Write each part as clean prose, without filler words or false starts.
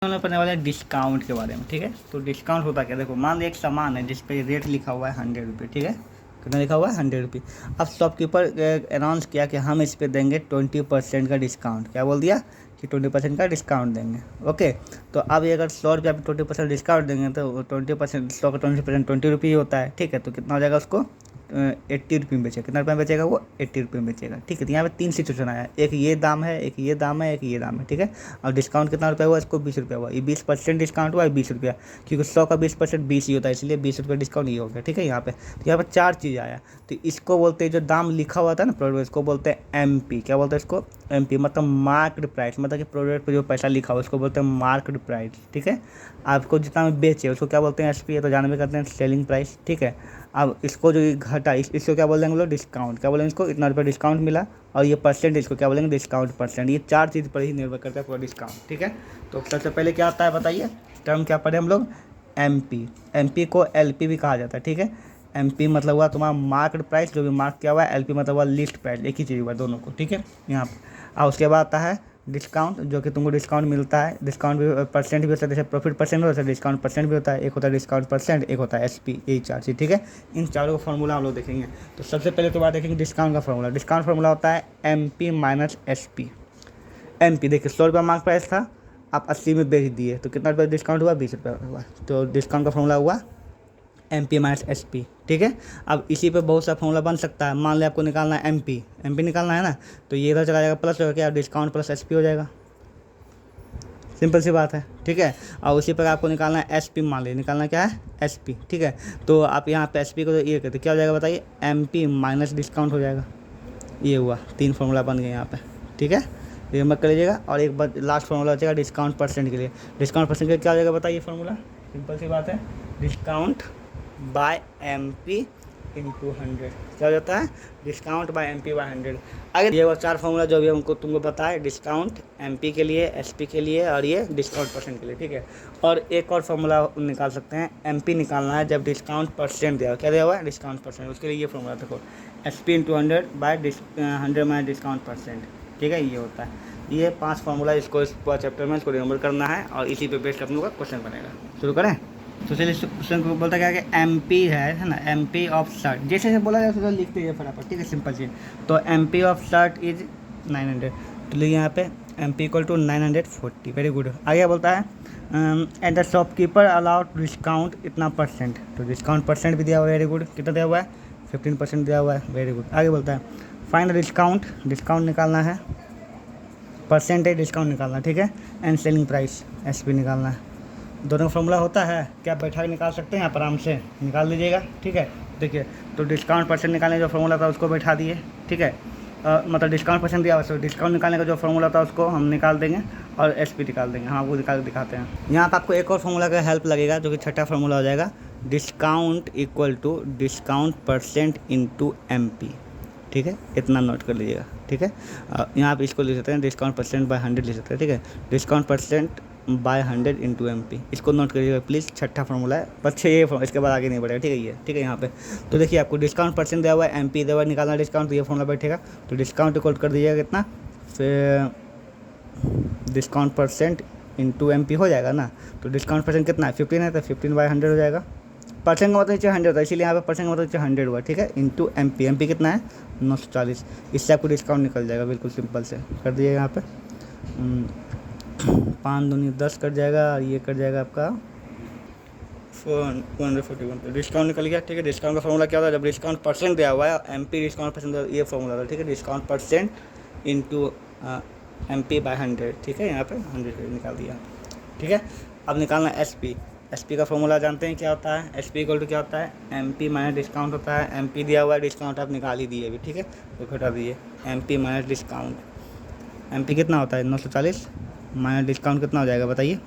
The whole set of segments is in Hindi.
पढ़ने वाले हैं डिस्काउंट के बारे में। ठीक है, तो डिस्काउंट होता क्या, देखो मान लो एक सामान है जिस पे रेट लिखा हुआ है 100 रुपये। ठीक है, कितना लिखा हुआ है 100 रुपये। अब शॉपकीपर अनाउंस किया कि हम इस पे देंगे 20% का डिस्काउंट। क्या बोल दिया कि 20% का डिस्काउंट देंगे। ओके, तो अब ये अगर 100 रुपये पे 20% डिस्काउंट देंगे तो 20% 100 का 20% 20 रुपये होता है। ठीक है, तो कितना हो जाएगा उसको 80 रुपये में बेचेगा। कितना रुपये में बेचेगा वो 80 रुपये में बेचेगा। ठीक है, तो यहाँ पे 3 सिचुएशन आया, एक ये दाम है, एक ये दाम है, एक ये दाम है। ठीक है, और डिस्काउंट कितना रुपये हुआ, इसको 20 रुपये हुआ। ये 20% डिस्काउंट हुआ है 20 रुपया, क्योंकि 100 का 20% 20 ही होता है, इसलिए 20 रुपये डिस्काउंट ये हो गया। ठीक है, यहाँ पे तो यहाँ पे 4 चीज़ आया। तो इसको बोलते हैं, जो दाम लिखा हुआ था ना प्रोडक्ट, इसको बोलते हैं MP। क्या बोलते हैं इसको, MP मतलब मार्क्ड प्राइस, मतलब कि प्रोडक्ट पर जो पैसा लिखा हुआ उसको बोलते हैं मार्क्ड प्राइस। ठीक है, आपको जितना में बेचे उसको क्या बोलते हैं SP, ये तो जानबे करते हैं सेलिंग प्राइस। ठीक है, अब इसको जो घटा इसको क्या बोल देंगे लोग, डिस्काउंट। क्या बोलेंगे इसको, इतना रुपये डिस्काउंट मिला। और ये परसेंट, इसको क्या बोलेंगे, डिस्काउंट परसेंट। ये 4 चीज़ पर ही निर्भर करता है पूरा डिस्काउंट। ठीक है, तो सबसे पहले क्या आता है बताइए, टर्म क्या पढ़े हम लोग, MP को LP भी कहा जाता है। ठीक है, MP मतलब हुआ तुम्हारा मार्क्ड प्राइस, जो भी मार्क किया हुआ है। LP मतलब हुआ लिस्ट प्राइस, एक ही चीज़ हुआ दोनों को। ठीक है, यहाँ पर और उसके बाद आता है डिस्काउंट, जो कि तुमको डिस्काउंट मिलता है। डिस्काउंट भी परसेंट भी होता है, जैसे प्रॉफिट परसेंट होता है, डिस्काउंट परसेंट भी होता है। एक होता है डिस्काउंट परसेंट, एक होता है SP, यही 4 चीज़। ठीक है, इन चारों का फॉर्मूला हम लोग देखेंगे। तो सबसे पहले तो बात देखेंगे डिस्काउंट का फॉर्मूला। डिस्काउंट फॉर्मूला होता है MP माइनस SP। MP देखिए 100 रुपये मार्क प्राइस था, आप 80 में बेच दिए, तो कितना रुपये डिस्काउंट हुआ, 20 रुपये हुआ। तो डिस्काउंट का फॉर्मूला हुआ MP माइनस SP। ठीक है, अब इसी पे बहुत सा फॉर्मूला बन सकता है। मान लिया आपको निकालना है MP निकालना है ना, तो ये इधर चला जाएगा प्लस हो गया, डिस्काउंट प्लस SP हो जाएगा। सिंपल सी बात है। ठीक है, और उसी पर आपको निकालना है SP, मान लीजिए निकालना क्या है SP। ठीक है, तो आप यहाँ पे SP को तो ये कहते क्या हो जाएगा बताइए, MP माइनस डिस्काउंट हो जाएगा। ये हुआ, 3 फार्मूला बन गए यहाँ पे। ठीक है, ये मत कर लीजिएगा। और एक बार लास्ट फार्मूला हो जाएगा डिस्काउंट परसेंट के लिए। डिस्काउंट परसेंट के लिए क्या हो जाएगा बताइए फार्मूला, सिंपल सी बात है, डिस्काउंट बाय MP इंटू 100। क्या हो जाता है, डिस्काउंट बाय MP बाय 100। अगर ये वो 4 फार्मूला जो भी हमको तुमको बताए, डिस्काउंट MP के लिए, SP के लिए, और ये डिस्काउंट परसेंट के लिए। ठीक है, और एक और फार्मूला निकाल सकते हैं, MP निकालना है जब डिस्काउंट परसेंट दिया, क्या दिया हुआ है, डिस्काउंट परसेंट। उसके लिए ये फार्मूला देखो, SP into 100 by 100 minus discount percent. ठीक है, ये होता है। ये 5 फार्मूला, इसको इस चैप्टर में इसको रिमेंबर करना है, और इसी पे बेस्ड अपने का क्वेश्चन बनेगा। शुरू करें। तो चलिए क्वेश्चन को बोलता क्या है कि MP है ना, MP ऑफ शर्ट, जैसे बोला जाए तो लिखते हैं फटाफट। ठीक है, सिंपल चीज़। तो MP ऑफ शर्ट इज 900, तो लिए यहाँ पे MP equal to 940। Very good. आगे बोलता है and the shopkeeper allowed discount इतना परसेंट, तो डिस्काउंट परसेंट भी दिया हुआ है। Very good. कितना दिया हुआ है, 15% दिया हुआ है। Very good. आगे बोलता है फाइंड डिस्काउंट, डिस्काउंट निकालना है, परसेंटेज डिस्काउंट निकालना है। ठीक है, एंड सेलिंग प्राइस SP निकालना है। दोनों फॉर्मूला होता है, क्या बैठा के निकाल सकते हैं, आप आराम से निकाल लीजिएगा। ठीक है, देखिए तो डिस्काउंट परसेंट निकालने जो फॉर्मूला था उसको बैठा दिए। ठीक है, मतलब डिस्काउंट परसेंट दिया हुआ, डिस्काउंट निकालने का जो फॉर्मूला था उसको हम निकाल देंगे, और SP निकाल देंगे। हाँ, वो निकाल के दिखाते हैं। यहाँ पर आपको एक और फॉर्मूला का हेल्प लगेगा, जो कि छठा फॉर्मूला हो जाएगा, discount equal to discount percent into MP। ठीक है, इतना नोट कर लीजिएगा। ठीक है, यहाँ आप इसको लिख सकते हैं, डिस्काउंट परसेंट बाय 100 लिख सकते हैं। ठीक है, discount percent by 100 into MP, इसको नोट करिएगा प्लीज़। छठा फॉर्मूला है, बस ये इसके बाद आगे नहीं बढ़ेगा। ठीक है, ये ठीक है। यहाँ पे तो देखिए आपको डिस्काउंट परसेंट दिया हुआ है, MP दिया हुआ है, निकालना डिस्काउंट, तो ये फॉर्मूला बैठेगा। तो डिस्काउंट इक्वल कर दीजिएगा कितना, फिर डिस्काउंट परसेंट इंटू MP हो जाएगा ना। तो डिस्काउंट परसेंट कितना है, 15 है, तो 15 बाय 100 हो जाएगा। परसेंट का मतलब नीचे 100 होता है, इसीलिए यहाँ पे परसेंट का मतलब नीचे 100 हुआ। ठीक है, इंटू MP कितना है, 940। इससे आपको डिस्काउंट निकल जाएगा, बिल्कुल सिंपल से कर दिए। यहाँ पे 5 दूनी 10 कट जाएगा, और ये कट जाएगा आपका 441 पे डिस्काउंट निकल गया। ठीक है, डिस्काउंट का फॉर्मूला क्या होता है, जब डिस्काउंट परसेंट दिया हुआ है, MP डिस्काउंट परसेंट, ये फॉर्मूला था। ठीक है, discount percent into MP by 100। ठीक है, यहाँ पे 100 निकाल दिया। ठीक है, अब निकालना SP का फॉर्मूला जानते हैं क्या होता है, SP इक्वल टू क्या होता है, MP माइनस डिस्काउंट होता है। MP दिया हुआ है, डिस्काउंट आप निकाल ही दिए अभी। ठीक है, तो घटा दिए MP माइनस डिस्काउंट। MP कितना होता है, 940 माइनस डिस्काउंट कितना हो जाएगा बताइए,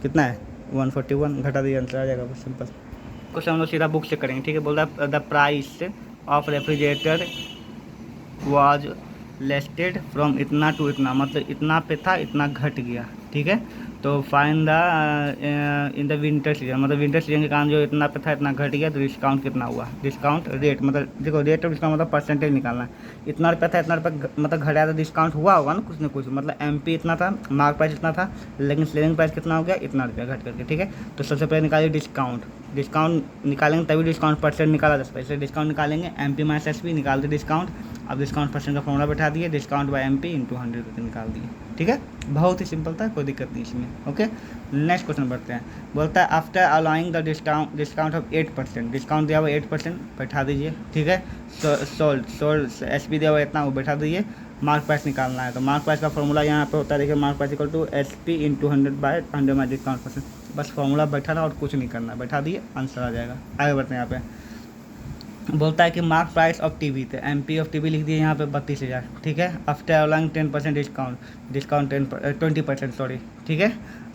कितना है 141, घटा दिए, आंसर आ जाएगा। बस सिंपल क्वेश्चन हम लोग सीधा बुक से करेंगे। ठीक है, बोल रहा है the price of refrigerator was listed from इतना टू इतना, मतलब इतना पे था, इतना घट गया। ठीक है, तो fine the in the winter season, मतलब विंटर सीजन के कारण जो इतना पे था इतना घट गया, तो डिस्काउंट कितना हुआ, डिस्काउंट रेट मतलब देखो रेट ऑफ डिस्काउंट मतलब परसेंटेज निकालना है। इतना रुपया था इतना रुपया मतलब घटा तो डिस्काउंट हुआ होगा ना कुछ, मतलब एमपी इतना था, मार्क प्राइस इतना था, लेकिन सेलिंग प्राइस कितना हो गया, इतना रुपया घट करके, ठीक है। तो सबसे पहले निकालिए डिस्काउंट, डिस्काउंट निकालेंगे तभी डिस्काउंट परसेंट निकाला जा सकता है, इसलिए डिस्काउंट निकालेंगे, एमपी माइनस एसपी निकाल दे डिस्काउंट। अब डिस्काउंट परसेंट का फॉर्मूला बैठा दिए, डिस्काउंट बाय एमपी इंटू 100 करके निकाल दिए, ठीक है। बहुत ही सिंपल था, कोई दिक्कत नहीं इसमें, ओके। नेक्स्ट क्वेश्चन बढ़ते हैं। बोलता है after allowing the discount of 8%, discount दिया हुआ 8% बैठा दीजिए, ठीक है। सोल्ड एस पी दिया हुआ इतना वो बैठा दीजिए, मार्क प्राइस निकालना है। तो मार्क प्राइस का फॉर्मूला यहाँ पे होता है, देखिए mark price equal to S P into 100 my discount percent, बस फॉर्मूला बैठा और कुछ नहीं करना, बैठा दिए आंसर आ जाएगा। आगे बढ़ते हैं। यहाँ पे बोलता है कि मार्क प्राइस ऑफ टीवी, तो एमपी ऑफ टीवी लिख दिए यहाँ पे 32,000, ठीक है। आफ्टर अलाउइंग 10% डिस्काउंट 20% सॉरी, ठीक है।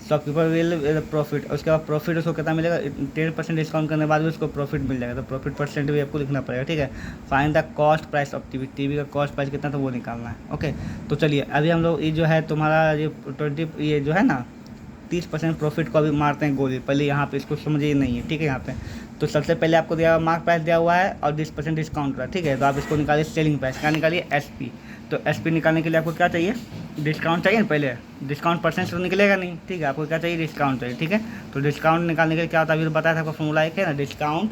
शॉपकीपर विल प्रॉफिट, उसके बाद प्रॉफिट उसको कितना मिलेगा, 10% डिस्काउंट करने के बाद भी उसको प्रॉफिट मिल जाएगा, तो प्रॉफिट परसेंट भी आपको लिखना पड़ेगा, ठीक है। Find the cost price of TV, TV का कॉस्ट प्राइस कितना तो वो निकालना है, ओके। तो चलिए अभी हम लोग ये जो है तुम्हारा ये ये जो है ना 30% प्रॉफिट को अभी मारते हैं गोली, पहले यहाँ पे इसको समझिए नहीं है, ठीक है। यहाँ पे तो सबसे पहले आपको दिया हुआ मार्क प्राइस दिया हुआ है और 20% डिस्काउंट रहा, ठीक है। तो आप इसको निकालिए सेलिंग प्राइस, क्या निकालिए एसपी। तो एसपी निकालने के लिए आपको क्या चाहिए, डिस्काउंट चाहिए ना, पहले डिस्काउंट परसेंट तो निकलेगा नहीं, ठीक है। आपको क्या चाहिए, डिस्काउंट चाहिए, ठीक है। तो डिस्काउंट निकालने के लिए क्या होता है, अभी बताया था आपको फॉर्मूला एक है ना, डिस्काउंट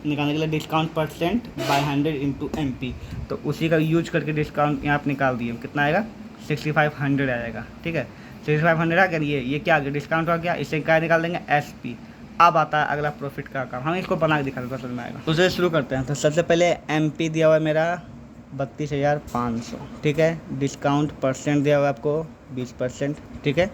निकालने के लिए discount percent by 100 into MP, तो उसी का यूज करके डिस्काउंट यहाँ पर निकाल दिए, कितना आएगा 6500 आ जाएगा, ठीक है। 6500 आ गया, ये क्या आ गया, डिस्काउंट आ गया, इससे क्या निकाल देंगे एसपी। अब आता है अगला प्रॉफिट का काम, हम इसको बना के दिखा देते समझ में आएगा। तो उसे शुरू करते हैं। तो सबसे पहले एमपी दिया हुआ है मेरा 32,500, ठीक है। डिस्काउंट परसेंट दिया हुआ है आपको 20%, ठीक है।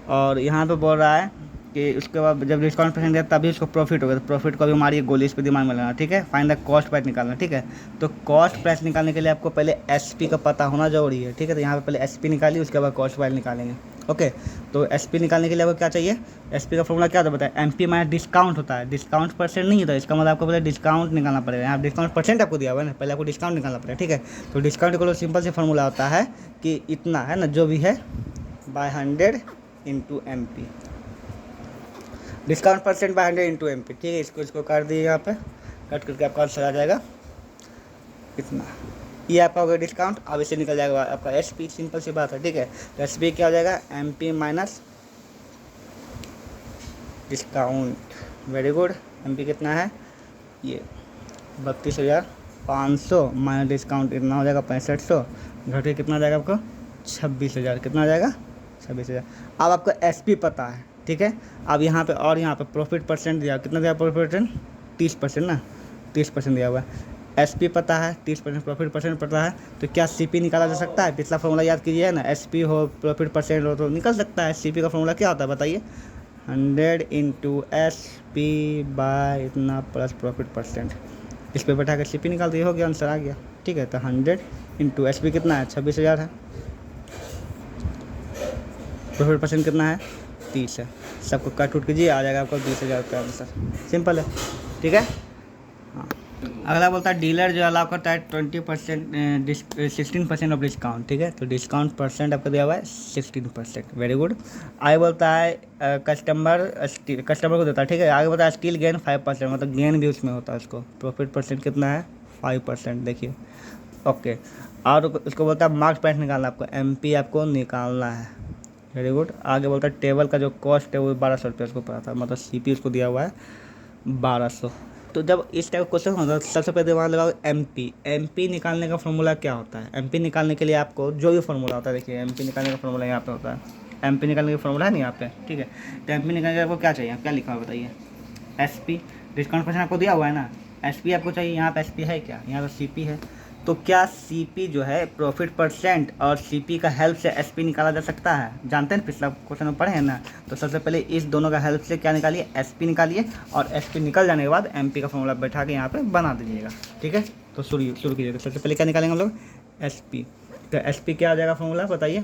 और यहाँ पे बोल रहा है कि उसके बाद जब डिस्काउंट परसेंट दिया तभी उसको प्रॉफिट होगा, तो प्रॉफिट को भी हमारी गोली इस पर दिमाग में लगाना, ठीक है। फाइंड द कॉस्ट प्राइस निकालना, ठीक है। तो कॉस्ट प्राइस निकालने के लिए आपको पहले एसपी का पता होना जरूरी है, ठीक है। तो यहाँ पे पहले एसपी निकालिए, उसके बाद कॉस्ट प्राइस निकालेंगे, ओके। तो एसपी निकालने के लिए आपको क्या चाहिए, एसपी का फॉर्मूला क्या होता है, बताए एमपी माइनस डिस्काउंट होता है, डिस्काउंट परसेंट नहीं होता, इसका मतलब आपको पहले डिस्काउंट निकालना पड़ेगा। यहाँ डिस्काउंट परसेंट आपको दिया हुआ है ना, पहले आपको डिस्काउंट निकालना पड़ेगा, ठीक है। तो डिस्काउंट को सिंपल से फॉर्मूला होता है कि इतना है ना जो भी है by 100 into M P, discount percent by 100 into M P, ठीक है। इसको कर दिए, यहाँ पे कट करके आपका आंसर आ जाएगा इतना, ये आपका हो गया डिस्काउंट। अब इससे निकल जाएगा आपका एस पी, सिंपल सी बात है, ठीक है। तो एस पी क्या हो जाएगा, M P minus discount, very good. M P कितना है, ये 32,500 माइनस डिस्काउंट इतना हो जाएगा 6500, घट के कितना जाएगा आपको 26,000, कितना आ जाएगा 26,000। अब आपको एस पी पता है, ठीक है। अब यहाँ पे और यहाँ पे प्रॉफिट परसेंट दिया, कितना दिया प्रॉफिट परसेंट 30% ना, 30% दिया हुआ है। एसपी पता है 30% प्रॉफिट परसेंट पता है, तो क्या सीपी निकाला जा सकता है, पिछला फॉर्मूला याद कीजिए ना, एसपी हो प्रॉफिट परसेंट हो तो निकल सकता है। सीपी का फॉर्मूला क्या होता है बताइए, 100 इंटू एस पी बाय इतना प्लस प्रॉफिट परसेंट, इस पर बैठा कर सीपी निकाल दिए, हो गया आंसर आ गया, ठीक है। तो 100 इंटू एस पी कितना है 26,000 है, प्रॉफिट परसेंट कितना है 30 है, सबको कट उठ कीजिए आ जाएगा आपको 20,000 का आंसर, सिंपल है, ठीक है। हाँ, अगला बोलता है डीलर जो अलाउ करता है 16% ऑफ डिस्काउंट, ठीक है। तो डिस्काउंट परसेंट आपको दिया हुआ है 16%, वेरी गुड। आगे बोलता है कस्टमर को देता है, ठीक है। आगे बोलता है स्टील गेन 5%, मतलब गेन भी उसमें होता है, उसको प्रॉफिट परसेंट कितना है 5%, देखिए, ओके। और उसको बोलता है मार्क प्राइस निकालना, आपको एमपी आपको निकालना है, वेरी गुड। आगे बोलता है टेबल का जो कॉस्ट है वो 1200 रुपये उसको पता था, मतलब सीपी उसको दिया हुआ है 1200। तो जब इस टाइप का क्वेश्चन होता है सबसे पहले दिमाग लगाओ एमपी निकालने का फॉर्मूला क्या होता है। एमपी निकालने के लिए आपको जो भी फॉर्मूला होता है, देखिए एमपी निकालने का फॉर्मूला यहाँ पे होता है, एमपी निकालने का फॉर्मूला है नहीं यहाँ पे, ठीक है। तो एमपी निकालने के आपको क्या चाहिए, क्या लिखा हुआ बताइए, एसपी, डिस्काउंट परसेंट आपको दिया हुआ है ना, एसपी आपको चाहिए, यहाँ पे एसपी है क्या, यहाँ पे सीपी है। तो क्या सीपी जो है प्रॉफिट परसेंट और सीपी का हेल्प से एसपी निकाला जा सकता है, जानते हैं पिछला क्वेश्चन में पढ़े हैं ना। तो सबसे पहले इस दोनों का हेल्प से क्या निकालिए, एसपी निकालिए, और एसपी निकल जाने के बाद एमपी का फॉर्मूला बैठा के यहाँ पे बना दीजिएगा, ठीक है। तो शुरू कीजिएगा, सबसे पहले क्या निकालेंगे हम लोग, एसपी। तो एसपी क्या आ जाएगा फॉर्मूला बताइए,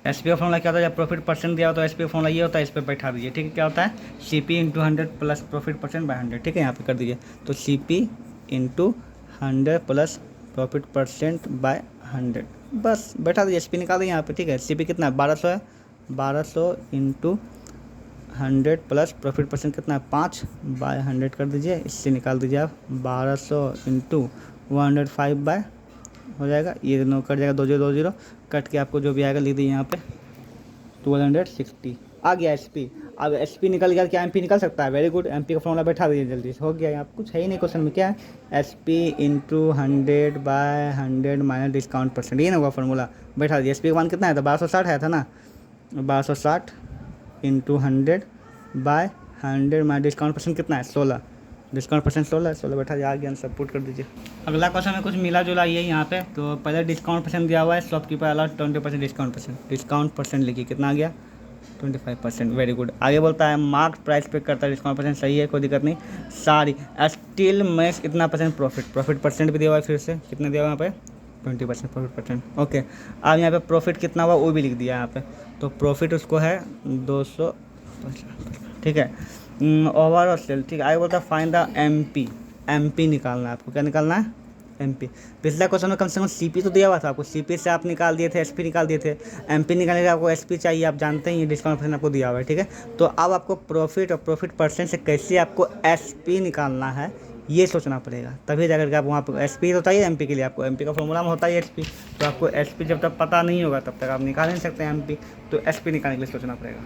एसपी का फॉर्मूला क्या होता है, जब प्रॉफिट परसेंट दिया होता है एसपी का फॉर्मूला ये होता है, इस पर बैठा दीजिए, ठीक है। क्या होता है CP into 100 plus profit percent by 100, ठीक है। यहाँ पे कर दीजिए, तो CP into 100 plus profit percent by 100, बस बैठा दीजिए, एसपी निकाल दें यहाँ पे, ठीक है। सीपी कितना है 1200 है, 1200 इंटू 100 प्लस प्रॉफिट परसेंट कितना है 5 बाय 100 कर दीजिए, इससे निकाल दीजिए आप 1200 इंटू 105 बाय हो जाएगा, ये दोनों कट जाएगा 2020 कट के आपको जो भी आएगा लिख दीजिए यहाँ पे 1260 आ गया एसपी। अब एसपी निकल गया, क्या एमपी निकल सकता है? वेरी गुड, एमपी का फॉर्मूला बैठा दीजिए जल्दी से, हो गया। यहाँ कुछ है ही नहीं क्वेश्चन में, क्या है SP into 100 by 100 minus discount percent, ये ना हुआ फॉर्मूला, बैठा दीजिए। एसपी का मान कितना है था 1260 आया था ना, 1260 into 100 by 100 minus discount percent कितना है 16, डिस्काउंट परसेंट 16 बैठा दिया, आ गया, सब पुट कर दीजिए। अगला क्वेश्चन में कुछ मिला जुला ये यहाँ पे, तो पहले डिस्काउंट परसेंट दिया हुआ है, शॉपकीपर अलाउड 20% डिस्काउंट परसेंट लिखिए, कितना आ गया 25%, वेरी गुड। आगे बोलता है मार्क प्राइस पे करता है डिस्काउंट परसेंट, सही है, कोई दिक्कत नहीं। सारी स्टील मेक्स इतना परसेंट प्रॉफिट परसेंट भी दिया हुआ है, फिर से कितना दिया हुआ है यहाँ पे 20% प्रॉफिट परसेंट, ओके। अब यहाँ पे प्रॉफिट कितना हुआ वो भी लिख दिया यहाँ पे, तो प्रॉफिट उसको है 200, ठीक है, ओवरऑल सेल, ठीक है। आगे बोलता है फाइंड द एमपी निकालना है आपको, क्या निकालना है एमपी। पिछला क्वेश्चन में कम से कम सीपी तो दिया हुआ था आपको, सीपी से आप निकाल दिए थे, एसपी निकाल दिए थे, एमपी निकालने के आपको एसपी चाहिए, आप जानते हैं ये डिस्काउंट परसेंट आपको दिया हुआ है, ठीक है। तो अब आपको प्रॉफिट और प्रॉफिट परसेंट से कैसे आपको एसपी निकालना है ये सोचना पड़ेगा, तभी जाकर के आप वहाँ पर एसपी तो चाहिए एमपी के लिए, आपको एमपी का फॉर्मूला में होता है एसपी, तो आपको एसपी जब तक पता नहीं होगा तब तक आप निकाल नहीं सकते एमपी, तो एसपी निकालने के लिए सोचना पड़ेगा।